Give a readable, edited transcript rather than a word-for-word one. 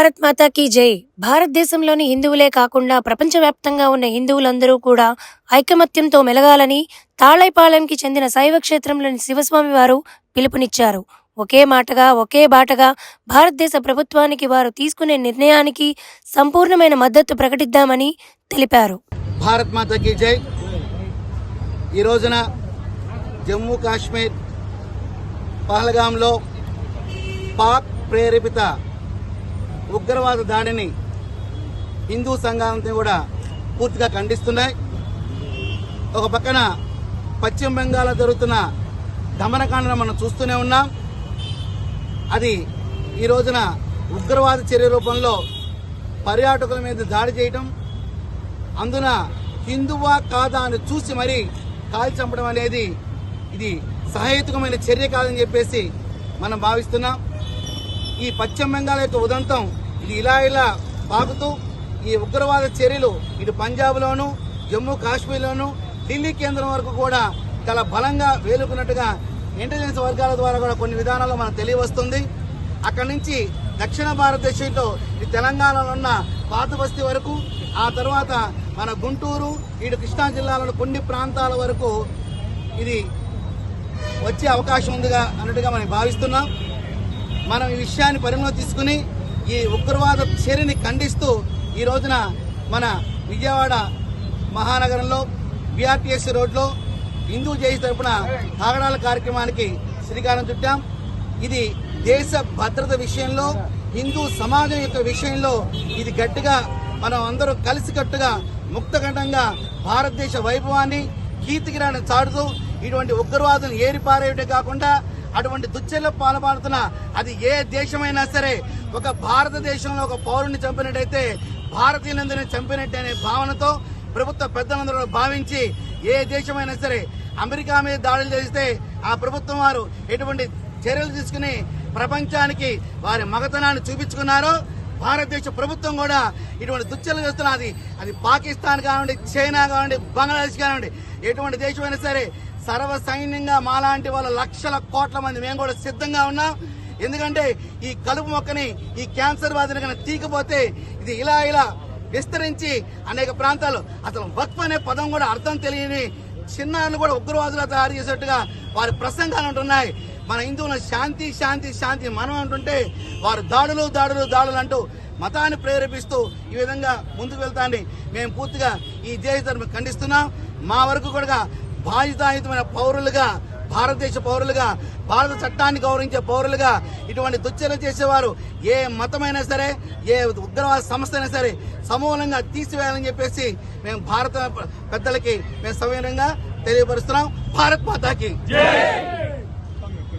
భారత్ మాతా key జై. భారతదేశంలోని హిందువులే కాకుండా ప్రపంచవ్యాప్తంగా ఉన్న హిందువులందరూ కూడా ఐకమత్యంతో మెలగాలని తాళైపాలెంకి చెందిన శైవ క్షేత్రంలోని శివస్వామి వారు పిలుపునిచ్చారు. ఒకే మాటగా ఒకే బాటగా భారతదేశ ప్రభుత్వానికి వారు తీసుకునే నిర్ణయానికి సంపూర్ణమైన మద్దతు ప్రకటిద్దామని తెలిపారు. భారత్ మాతా కీ జై. ఈ రోజున జమ్మూ కాశ్మీర్ పహల్గాంలో పాక్ ప్రేరేపిత ఉగ్రవాద దాడిని హిందూ సంఘాలన్నీ కూడా పూర్తిగా ఖండిస్తున్నాయి. ఒక పక్కన పశ్చిమ బెంగాల్లో జరుగుతున్న దమనకాండను మనం చూస్తూనే ఉన్నాం. అది ఈ రోజున ఉగ్రవాద చర్య రూపంలో పర్యాటకుల మీద దాడి చేయటం, అందున హిందువా కాదా అని చూసి మరీ కాల్చి చంపడం అనేది ఇది సహేతుకమైన చర్య కాదని చెప్పేసి మనం భావిస్తున్నాం. ఈ పశ్చిమ బెంగాల్ యొక్క ఉదంతం ఇది ఇలా పాకుతూ ఈ ఉగ్రవాద చర్యలు ఇటు పంజాబ్లోను జమ్మూ కాశ్మీర్లోను ఢిల్లీ కేంద్రం వరకు కూడా చాలా బలంగా వేలుకున్నట్టుగా ఇంటెలిజెన్స్ వర్గాల ద్వారా కూడా కొన్ని విధానాల్లో మనకు తెలియవస్తుంది. అక్కడి నుంచి దక్షిణ భారతదేశంలో ఈ తెలంగాణలో ఉన్న పాత బస్తీ వరకు, ఆ తర్వాత మన గుంటూరు ఇటు కృష్ణా జిల్లాలోని కొన్ని ప్రాంతాల వరకు ఇది వచ్చే అవకాశం ఉందిగా అన్నట్టుగా మనం భావిస్తున్నాం. మనం ఈ విషయాన్ని పరిగణలో తీసుకుని ఈ ఉగ్రవాద చర్యని ఖండిస్తూ ఈ రోజున మన విజయవాడ మహానగరంలో BRTS రోడ్లో హిందూ జై తరపున తాగడాల కార్యక్రమానికి శ్రీకారం చుట్టాం. ఇది దేశ భద్రత విషయంలో, హిందూ సమాజం యొక్క విషయంలో ఇది గట్టిగా మనం అందరూ కలిసికట్టుగా ముక్తకంఠంగా భారతదేశ వైభవాన్ని కీర్తికిరాన్ని చాటుతూ ఇటువంటి ఉగ్రవాదులను ఏరిపారేయటే కాకుండా అటువంటి దుశ్చర్యలకు పాల్పడుతున్న అది ఏ దేశమైనా సరే ఒక భారతదేశంలో ఒక పౌరుని చంపినట్టయితే భారతీయులందరినీ చంపినట్టు అనే భావనతో ప్రభుత్వ పెద్దలందరూ భావించి ఏ దేశమైనా సరే అమెరికా మీద దాడులు చేస్తే ఆ ప్రభుత్వం వారు ఎటువంటి చర్యలు తీసుకుని ప్రపంచానికి వారి మగతనాన్ని చూపించుకున్నారో భారతదేశ ప్రభుత్వం కూడా ఇటువంటి దుశ్చర్యలు చేస్తున్నది. అది పాకిస్తాన్ కానివ్వండి, చైనా కానివ్వండి, బంగ్లాదేశ్ కానివ్వండి, ఎటువంటి దేశమైనా సరే సర్వ సైన్యంగా మాలాంటి వాళ్ళ లక్షల కోట్ల మంది మేము కూడా సిద్ధంగా ఉన్నాం. ఎందుకంటే ఈ కలుపు మొక్కని ఈ క్యాన్సర్ బాధితులు కనుక తీకపోతే ఇది ఇలా విస్తరించి అనేక ప్రాంతాలు అసలు వక్ఫ్ అనే పదం కూడా అర్థం తెలియని చిన్నారులు కూడా ఉగ్రవాదులు తయారు చేసేట్టుగా వారి ప్రసంగాలు ఉంటున్నాయి. మన హిందువుల శాంతి శాంతి శాంతి మనం అంటుంటే వారు దాడులు అంటూ మతాన్ని ప్రేరేపిస్తూ ఈ విధంగా ముందుకు వెళ్తాండి మేము పూర్తిగా ఈ దేశ ధర్మం ఖండిస్తున్నాం. మా వరకు కూడా బాధ్యతాయుతమైన పౌరులుగా, భారతదేశ పౌరులుగా, భారత చట్టాన్ని గౌరవించే పౌరులుగా ఇటువంటి దుశ్చర్యలు చేసేవారు ఏ మతమైనా సరే, ఏ ఉగ్రవాద సంస్థ అయినా సరే సమూలంగా తీసివేయాలని చెప్పేసి మేము భారత పెద్దలకి మేము సవినయంగా తెలియపరుస్తున్నాం. భారత్ మాతాకి జై.